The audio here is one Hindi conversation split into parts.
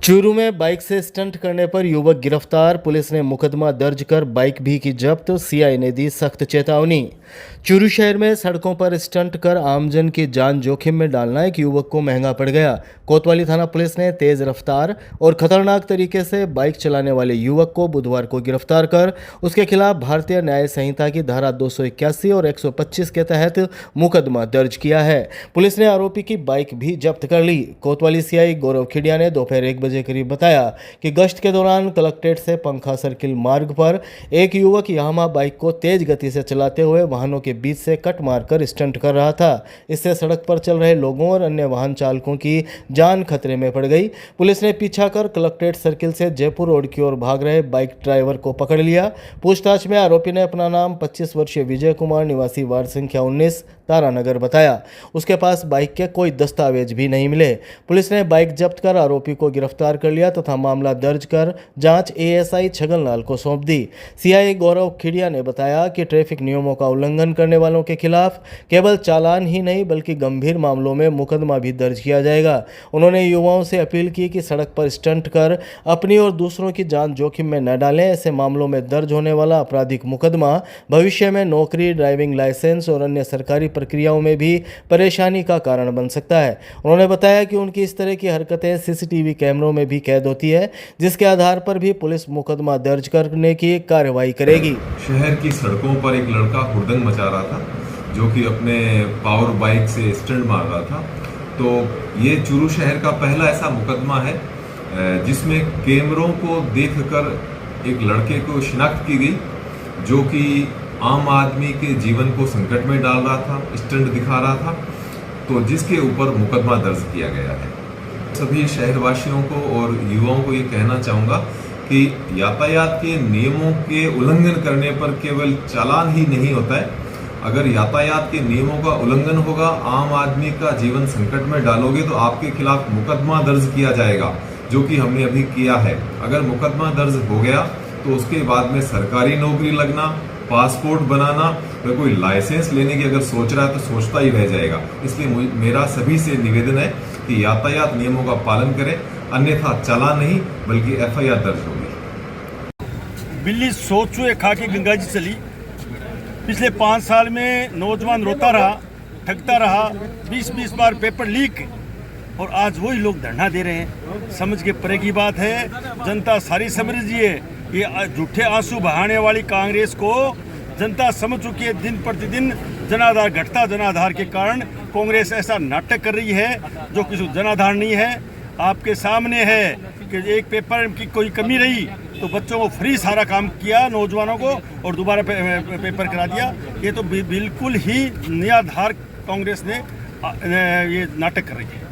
चूरू में बाइक से स्टंट करने पर युवक गिरफ्तार, पुलिस ने मुकदमा दर्ज कर बाइक भी की जब्त, सीआई ने दी सख्त चेतावनी। चूरू शहर में सड़कों पर स्टंट कर आमजन की जान जोखिम में डालना एक युवक को महंगा पड़ गया। कोतवाली थाना पुलिस ने तेज रफ्तार और खतरनाक तरीके से बाइक चलाने वाले युवक को बुधवार को गिरफ्तार कर उसके खिलाफ भारतीय न्याय संहिता की धारा 281 और 125 के तहत मुकदमा दर्ज किया है। पुलिस ने आरोपी की बाइक भी जब्त कर ली। कोतवाली सीआई गौरव खिड़िया ने दोपहर 1 बजे करीब बताया कि गश्त के दौरान कलेक्ट्रेट से पंखा सर्किल मार्ग पर एक युवक यामाहा बाइक को तेज गति से चलाते हुए वाहनों के बीच से कट मारकर स्टंट कर रहा था। इससे सड़क पर चल रहे लोगों और अन्य वाहन चालकों की जान खतरे में पड़ गई। पुलिस ने पीछा कर कलेक्ट्रेट सर्किल से जयपुर रोड की ओर भाग रहे बाइक ड्राइवर को पकड़ लिया। पूछताछ में आरोपी ने अपना नाम 25 वर्षीय विजय कुमार निवासी वार्ड संख्या 19 तारानगर बताया। उसके पास बाइक के कोई दस्तावेज भी नहीं मिले। पुलिस ने बाइक जब्त कर आरोपी को गिरफ्तार कर लिया तथा मामला दर्ज कर जांच एएसआई छगनलाल को सौंप दी। सीआई गौरव खिड़िया ने बताया कि ट्रैफिक नियमों का उल्लंघन करने वालों के खिलाफ केवल चालान ही नहीं बल्कि गंभीर मामलों में मुकदमा भी दर्ज किया जाएगा। उन्होंने युवाओं से अपील की कि सड़क पर स्टंट कर अपनी और दूसरों की जान जोखिम में न डालें। ऐसे मामलों में दर्ज होने वाला आपराधिक मुकदमा भविष्य में नौकरी, ड्राइविंग लाइसेंस और अन्य सरकारी प्रक्रियाओं में भी परेशानी का कारण बन सकता है। उन्होंने बताया कि उनकी इस तरह की हरकतें सीसीटीवी कैमरों में भी कैद होती है, जिसके आधार पर भी पुलिस मुकदमा दर्ज करने की कार्रवाई करेगी। शहर की सड़कों पर एक लड़का हुड़दंग मचा रहा था, जो कि अपने पावर बाइक से स्टंट मार रहा था। तो ये चूरू शहर का पहला ऐसा मुकदमा है जिसमें कैमरों को देखकर एक लड़के को शिनाख्त की गई, जो कि आम आदमी के जीवन को संकट में डाल रहा था, स्टंट दिखा रहा था, तो जिसके ऊपर मुकदमा दर्ज किया गया है। सभी शहरवासियों को और युवाओं को ये कहना चाहूँगा कि यातायात के नियमों के उल्लंघन करने पर केवल चालान ही नहीं होता है। अगर यातायात के नियमों का उल्लंघन होगा, आम आदमी का जीवन संकट में डालोगे तो आपके खिलाफ मुकदमा दर्ज किया जाएगा, जो कि हमने अभी किया है। अगर मुकदमा दर्ज हो गया तो उसके बाद में सरकारी नौकरी लगना, पासपोर्ट बनाना या कोई लाइसेंस लेने की अगर सोच रहा है तो सोचता ही रह जाएगा। इसलिए मेरा सभी से निवेदन है कि यातायात नियमों का पालन करें, अन्यथा चालान नहीं बल्कि एफआईआर दर्ज होगी। बिल्ली सो चूहे खा के गंगा जी चली। पिछले 5 साल में नौजवान रोता रहा, ठगता रहा, 20-20 बार पेपर लीक, और आज वही लोग धरना दे रहे हैं। समझ के परे की बात है, जनता सारी समझ रही है। ये झूठे आंसू बहाने वाली कांग्रेस को जनता समझ चुकी है। दिन प्रतिदिन जनाधार घटता, जनाधार के कारण कांग्रेस ऐसा नाटक कर रही है जो किसी जनाधार नहीं है। आपके सामने है कि एक पेपर की कोई कमी रही तो बच्चों को फ्री सारा काम किया, नौजवानों को, और दोबारा पेपर करा दिया। ये तो बिल्कुल ही निराधार कांग्रेस ने ये नाटक कर रही है।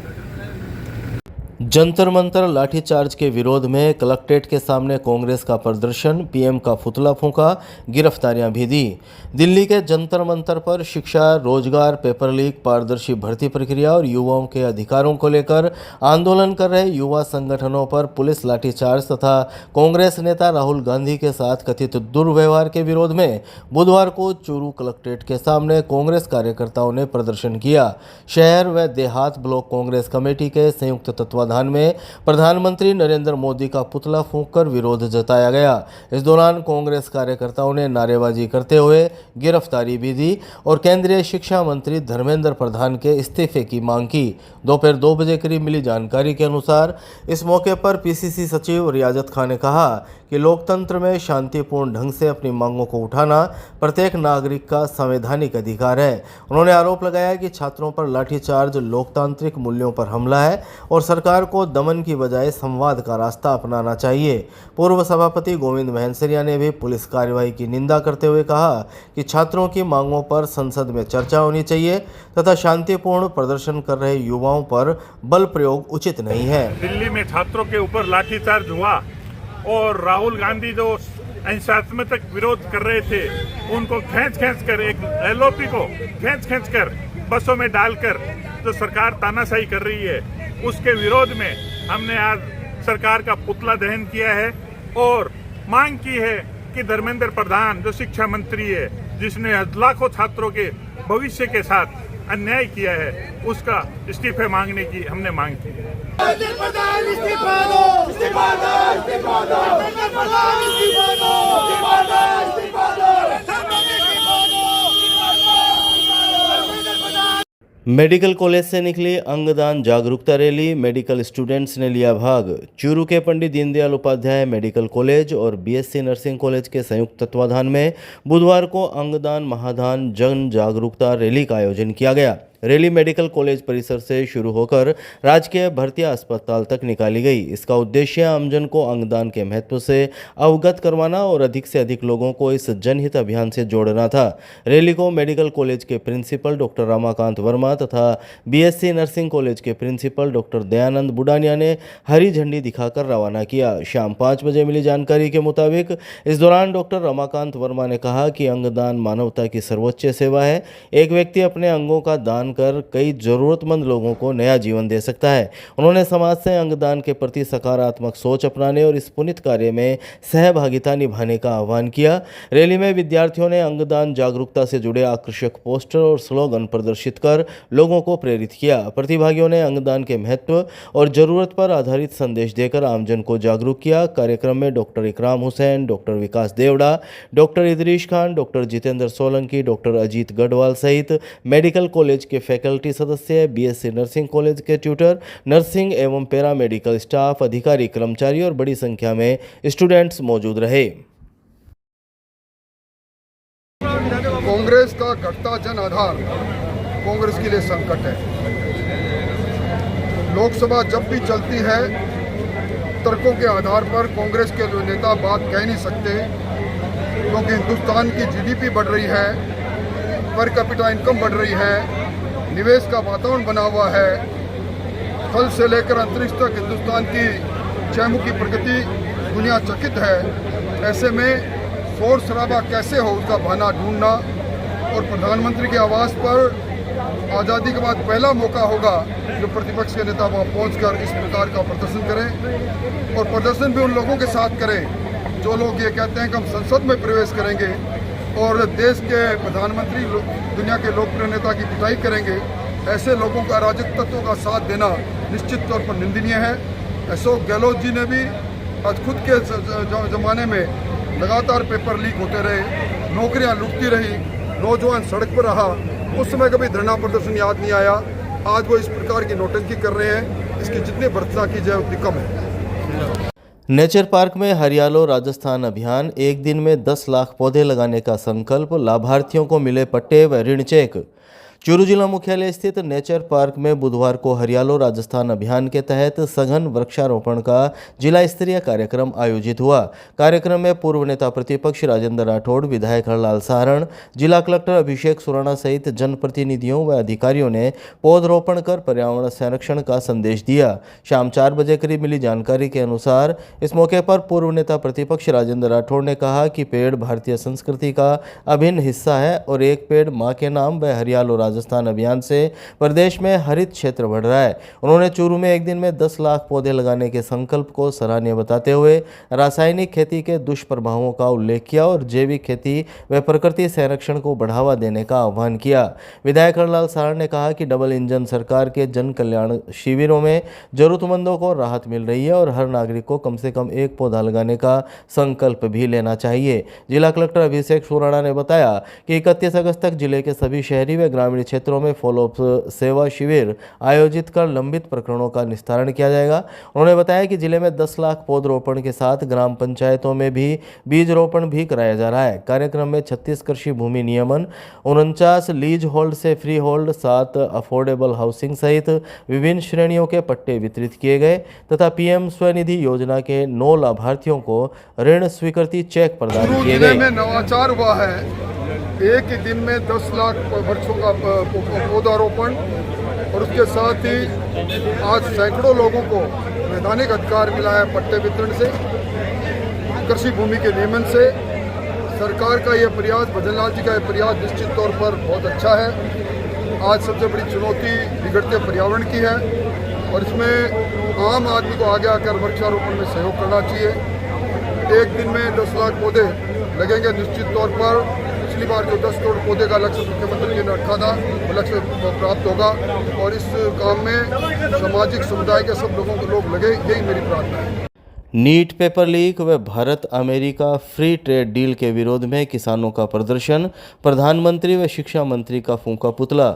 जंतर मंतर लाठीचार्ज के विरोध में कलेक्ट्रेट के सामने कांग्रेस का प्रदर्शन, पीएम का पुतला फूंका, गिरफ्तारियां भी दी। दिल्ली के जंतर मंतर पर शिक्षा, रोजगार, पेपर लीक, पारदर्शी भर्ती प्रक्रिया और युवाओं के अधिकारों को लेकर आंदोलन कर रहे युवा संगठनों पर पुलिस लाठीचार्ज तथा कांग्रेस नेता राहुल गांधी के साथ कथित दुर्व्यवहार के विरोध में बुधवार को चूरू कलेक्ट्रेट के सामने कांग्रेस कार्यकर्ताओं ने प्रदर्शन किया। शहर व देहात ब्लॉक कांग्रेस कमेटी के संयुक्त तत्वाधान में प्रधानमंत्री नरेंद्र मोदी का पुतला फूंककर विरोध जताया गया। इस दौरान कांग्रेस कार्यकर्ताओं ने नारेबाजी करते हुए गिरफ्तारी भी दी और केंद्रीय शिक्षा मंत्री धर्मेंद्र प्रधान के इस्तीफे की मांग की। दोपहर 2 बजे करीब मिली जानकारी के अनुसार इस मौके पर पीसीसी सचिव रियाजत खान ने कहा कि लोकतंत्र में शांतिपूर्ण ढंग से अपनी मांगों को उठाना प्रत्येक नागरिक का संवैधानिक अधिकार है। उन्होंने आरोप लगाया कि छात्रों पर लाठीचार्ज लोकतांत्रिक मूल्यों पर हमला है और सरकार को दमन की बजाय संवाद का रास्ता अपनाना चाहिए। पूर्व सभापति गोविंद महनसरिया ने भी पुलिस कार्रवाई की निंदा करते हुए कहा कि छात्रों की मांगों पर संसद में चर्चा होनी चाहिए तथा शांतिपूर्ण प्रदर्शन कर रहे युवाओं पर बल प्रयोग उचित नहीं है। दिल्ली में छात्रों के ऊपर लाठीचार्ज हुआ और राहुल गांधी जो अहिंसात्मक विरोध कर रहे थे उनको खींच कर एक एलओपी को खींच कर बसों में डालकर जो सरकार तानाशाही कर रही है, उसके विरोध में हमने आज सरकार का पुतला दहन किया है और मांग की है कि धर्मेंद्र प्रधान जो शिक्षा मंत्री है, जिसने लाखों छात्रों के भविष्य के साथ अन्याय किया है, उसका इस्तीफे मांगने की हमने मांग की है। मेडिकल कॉलेज से निकली अंगदान जागरूकता रैली, मेडिकल स्टूडेंट्स ने लिया भाग। चूरू के पंडित दीनदयाल उपाध्याय मेडिकल कॉलेज और बीएससी नर्सिंग कॉलेज के संयुक्त तत्वाधान में बुधवार को अंगदान महादान जन जागरूकता रैली का आयोजन किया गया। रैली मेडिकल कॉलेज परिसर से शुरू होकर राजकीय भर्तिया अस्पताल तक निकाली गई। इसका उद्देश्य आमजन को अंगदान के महत्व से अवगत करवाना और अधिक से अधिक लोगों को इस जनहित अभियान से जोड़ना था। रैली को मेडिकल कॉलेज के प्रिंसिपल डॉक्टर रमाकांत वर्मा तथा बीएससी नर्सिंग कॉलेज के प्रिंसिपल डॉक्टर दयानंद बुडानिया ने हरी झंडी दिखाकर रवाना किया। शाम 5 बजे मिली जानकारी के मुताबिक इस दौरान डॉक्टर रमाकांत वर्मा ने कहा कि अंगदान मानवता की सर्वोच्च सेवा है। एक व्यक्ति अपने अंगों का दान कर कई जरूरतमंद लोगों को नया जीवन दे सकता है। उन्होंने समाज से अंगदान के प्रति सकारात्मक सोच अपनाने और इस पुनीत कार्य में सहभागिता निभाने का आह्वान किया। रैली में विद्यार्थियों ने अंगदान जागरूकता से जुड़े आकर्षक पोस्टर और स्लोगन प्रदर्शित कर लोगों को प्रेरित किया। प्रतिभागियों ने अंगदान के महत्व और जरूरत पर आधारित संदेश देकर आमजन को जागरूक किया। कार्यक्रम में doctor Ikram Hussain, doctor Vikas Devda, doctor Idris Khan, doctor Jitendra Solanki, doctor Ajit Garhwal सहित मेडिकल कॉलेज के फैकल्टी सदस्य, बीएससी नर्सिंग कॉलेज के ट्यूटर, नर्सिंग एवं पैरामेडिकल स्टाफ, अधिकारी, कर्मचारी और बड़ी संख्या में स्टूडेंट्स मौजूद रहे। कांग्रेस का घटता जन आधार कांग्रेस के लिए संकट है। लोकसभा जब भी चलती है तर्कों के आधार पर कांग्रेस के नेता बात कह नहीं सकते, क्योंकि हिंदुस्तान की जीडीपी बढ़ रही है, पर कैपिटा इनकम बढ़ रही है, निवेश का वातावरण बना हुआ है, थल से लेकर अंतरिक्ष तक हिंदुस्तान की चहुमुखी प्रगति दुनिया चकित है। ऐसे में शोर शराबा कैसे हो उसका बहाना ढूंढना और प्रधानमंत्री के आवास पर आज़ादी के बाद पहला मौका होगा जो प्रतिपक्ष के नेता वहाँ पहुंचकर इस प्रकार का प्रदर्शन करें, और प्रदर्शन भी उन लोगों के साथ करें जो लोग ये कहते हैं कि हम संसद में प्रवेश करेंगे और देश के प्रधानमंत्री दुनिया के लोकप्रिय नेता की पिटाई करेंगे। ऐसे लोगों का अराजक तत्वों का साथ देना निश्चित तौर पर निंदनीय है। अशोक गहलोत जी ने भी आज खुद के ज़माने में लगातार पेपर लीक होते रहे, नौकरियां लुटती रही, नौजवान सड़क पर रहा, उस समय कभी धरना प्रदर्शन याद नहीं आया। आज वो इस प्रकार की नौटंकी कर रहे हैं, इसकी जितनी भर्त्सना की जाए उतनी कम है। नेचर पार्क में हरियालो राजस्थान अभियान, एक दिन में 10 लाख पौधे लगाने का संकल्प, लाभार्थियों को मिले पट्टे व ऋण चेक। चूरू जिला मुख्यालय स्थित नेचर पार्क में बुधवार को हरियालो राजस्थान अभियान के तहत सघन वृक्षारोपण का जिला स्तरीय कार्यक्रम आयोजित हुआ। कार्यक्रम में पूर्व नेता प्रतिपक्ष राजेंद्र राठौड़, विधायक हरलाल सारण, जिला कलेक्टर अभिषेक सुराणा सहित जनप्रतिनिधियों व अधिकारियों ने पौधरोपण कर पर्यावरण संरक्षण का संदेश दिया। शाम 4 बजे करीब मिली जानकारी के अनुसार इस मौके पर पूर्व नेता प्रतिपक्ष राजेंद्र राठौड़ ने कहा कि पेड़ भारतीय संस्कृति का अभिन्न हिस्सा है और एक पेड़ माँ के नाम व हरियालो राजस्थान अभियान से प्रदेश में हरित क्षेत्र बढ़ रहा है। उन्होंने चूरू में एक दिन में 10 लाख पौधे लगाने के संकल्प को सराहनीय बताते हुए रासायनिक खेती के दुष्प्रभावों का उल्लेख किया और जैविक खेती व प्रकृति संरक्षण को बढ़ावा देने का आह्वान किया। विधायक हरलाल सारण ने कहा कि डबल इंजन सरकार के जन कल्याण शिविरों में जरूरतमंदों को राहत मिल रही है और हर नागरिक को कम से कम एक पौधा लगाने का संकल्प भी लेना चाहिए। जिला कलेक्टर अभिषेक सुराणा ने बताया कि 31 अगस्त तक जिले के सभी शहरी व ग्रामीण क्षेत्रों में फॉलोअप सेवा शिविर आयोजित कर लंबित प्रकरणों का निस्तारण किया जाएगा। उन्होंने बताया कि जिले में 10 लाख पौधरोपण के साथ ग्राम पंचायतों में भी बीज रोपण भी कराया जा रहा है। कार्यक्रम में 36 कृषि भूमि नियमन, 49 लीज होल्ड से फ्री होल्ड, 7 अफोर्डेबल हाउसिंग सहित विभिन्न श्रेणियों के पट्टे वितरित किए गए तथा पीएम स्वनिधि योजना के 9 लाभार्थियों को ऋण स्वीकृति चेक प्रदान किए गए। में नवाचार हुआ है, एक ही दिन में 10 लाख वृक्षों का पौधारोपण और उसके साथ ही आज सैकड़ों लोगों को वैधानिक अधिकार मिला है पट्टे वितरण से, कृषि भूमि के नियमन से। सरकार का यह प्रयास, भजनलाल जी का यह प्रयास निश्चित तौर पर बहुत अच्छा है। आज सबसे बड़ी चुनौती बिगड़ते पर्यावरण की है और इसमें आम आदमी को आगे आकर वृक्षारोपण में सहयोग करना चाहिए। एक दिन में 10 लाख पौधे लगेंगे निश्चित तौर पर। पिछली बार जो 10 करोड़ पौधे का लक्ष्य मुख्यमंत्री जी ने रखा था वो लक्ष्य प्राप्त होगा और इस काम में सामाजिक समुदाय के सब लोग लगे, यही मेरी प्रार्थना है। नीट पेपर लीक व Bharat America free trade deal के विरोध में किसानों का प्रदर्शन, प्रधानमंत्री व शिक्षा मंत्री का फूंका पुतला।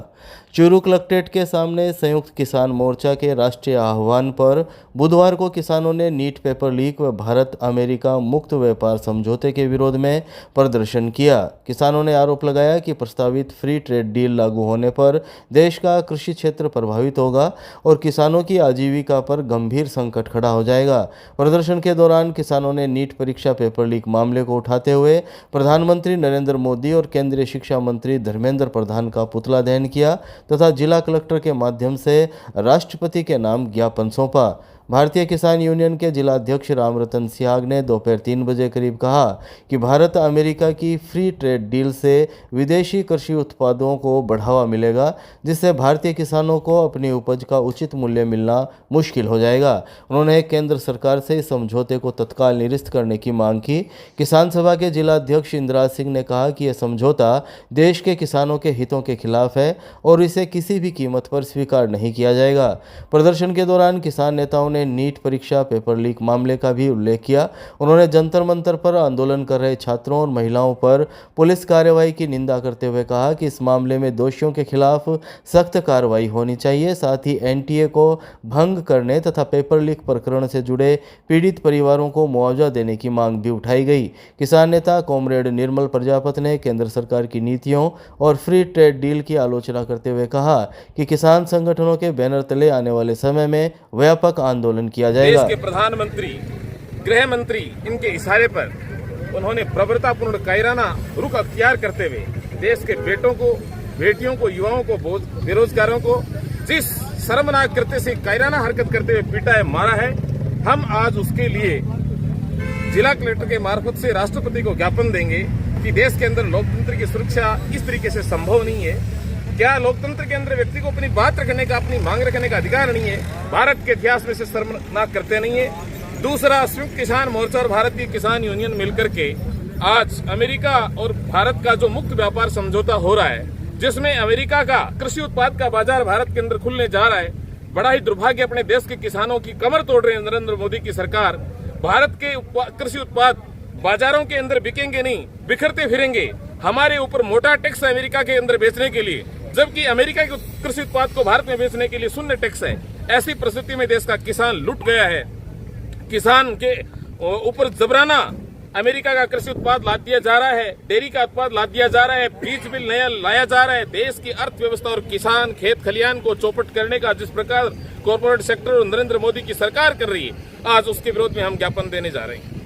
चूरू कलेक्ट्रेट के सामने संयुक्त किसान मोर्चा के राष्ट्रीय आह्वान पर बुधवार को किसानों ने नीट पेपर लीक व भारत अमेरिका मुक्त व्यापार समझौते के विरोध में प्रदर्शन किया। किसानों ने आरोप लगाया कि प्रस्तावित फ्री ट्रेड डील लागू होने पर देश का कृषि क्षेत्र प्रभावित होगा और किसानों की आजीविका पर गंभीर संकट खड़ा हो जाएगा। प्रदर्शन के दौरान किसानों ने नीट परीक्षा पेपर लीक मामले को उठाते हुए प्रधानमंत्री नरेंद्र मोदी और केंद्रीय शिक्षा मंत्री धर्मेंद्र प्रधान का पुतला दहन किया तथा जिला कलेक्टर के माध्यम से राष्ट्रपति के नाम ज्ञापन सौंपा। भारतीय किसान यूनियन के जिला अध्यक्ष रामरतन सिहाग ने दोपहर 3 बजे करीब कहा कि भारत अमेरिका की फ्री ट्रेड डील से विदेशी कृषि उत्पादों को बढ़ावा मिलेगा, जिससे भारतीय किसानों को अपनी उपज का उचित मूल्य मिलना मुश्किल हो जाएगा। उन्होंने केंद्र सरकार से इस समझौते को तत्काल निरस्त करने की मांग की। किसान सभा के जिला अध्यक्ष इंदिराज सिंह ने कहा कि यह समझौता देश के किसानों के हितों के खिलाफ है और इसे किसी भी कीमत पर स्वीकार नहीं किया जाएगा। प्रदर्शन के दौरान किसान नेताओं ने नीट परीक्षा पेपर लीक मामले का भी उल्लेख किया। उन्होंने जंतर मंतर पर आंदोलन कर रहे छात्रों और महिलाओं पर पुलिस कार्रवाई की निंदा करते हुए कहा कि इस मामले में दोषियों के खिलाफ सख्त कार्रवाई होनी चाहिए। साथ ही एनटीए को भंग करने तथा पेपर लीक प्रकरण से जुड़े पीड़ित परिवारों को मुआवजा देने की मांग भी उठाई गई। किसान नेता कॉमरेड निर्मल प्रजापत ने केंद्र सरकार की नीतियों और फ्री ट्रेड डील की आलोचना करते हुए कहा कि किसान संगठनों के बैनर तले आने वाले समय में व्यापक आंदोलन किया जाएगा। देश के प्रधानमंत्री, गृह मंत्री, इनके इशारे पर उन्होंने प्रवृत्तापूर्ण कायराना रुख अख्तियार करते हुए देश के बेटों को, बेटियों को, युवाओं को, बेरोजगारों को जिस शर्मनाक कृत्य से कायराना हरकत करते हुए पीटा है, मारा है, हम आज उसके लिए जिला कलेक्टर के मार्फत से राष्ट्रपति को ज्ञापन देंगे कि देश के अंदर लोकतंत्र की सुरक्षा इस तरीके से संभव नहीं है। क्या लोकतंत्र के अंदर व्यक्ति को अपनी बात रखने का, अपनी मांग रखने का अधिकार नहीं है? भारत के इतिहास में से शर्मनाक करते नहीं है। दूसरा, संयुक्त किसान मोर्चा और भारतीय किसान यूनियन मिलकर के आज अमेरिका और भारत का जो मुक्त व्यापार समझौता हो रहा है, जिसमें अमेरिका का कृषि उत्पाद का बाजार भारत के अंदर खुलने जा रहा है, बड़ा ही दुर्भाग्य। अपने देश के किसानों की कमर तोड़ रहे हैं नरेंद्र मोदी की सरकार। भारत के कृषि उत्पाद बाजारों के अंदर बिकेंगे नहीं, बिखरते फिरेंगे। हमारे ऊपर मोटा टैक्स है अमेरिका के अंदर बेचने के लिए, जबकि अमेरिका के कृषि उत्पाद को भारत में बेचने के लिए शून्य टैक्स है। ऐसी परिस्थिति में देश का किसान लुट गया है। किसान के ऊपर जबराना अमेरिका का कृषि उत्पाद लाद दिया जा रहा है, डेयरी का उत्पाद लाद दिया जा रहा है, बीज बिल नया लाया जा रहा है। देश की अर्थव्यवस्था और किसान, खेत खलियान को चौपट करने का जिस प्रकार कॉर्पोरेट सेक्टर और नरेंद्र मोदी की सरकार कर रही है, आज उसके विरोध में हम ज्ञापन देने जा रहे हैं।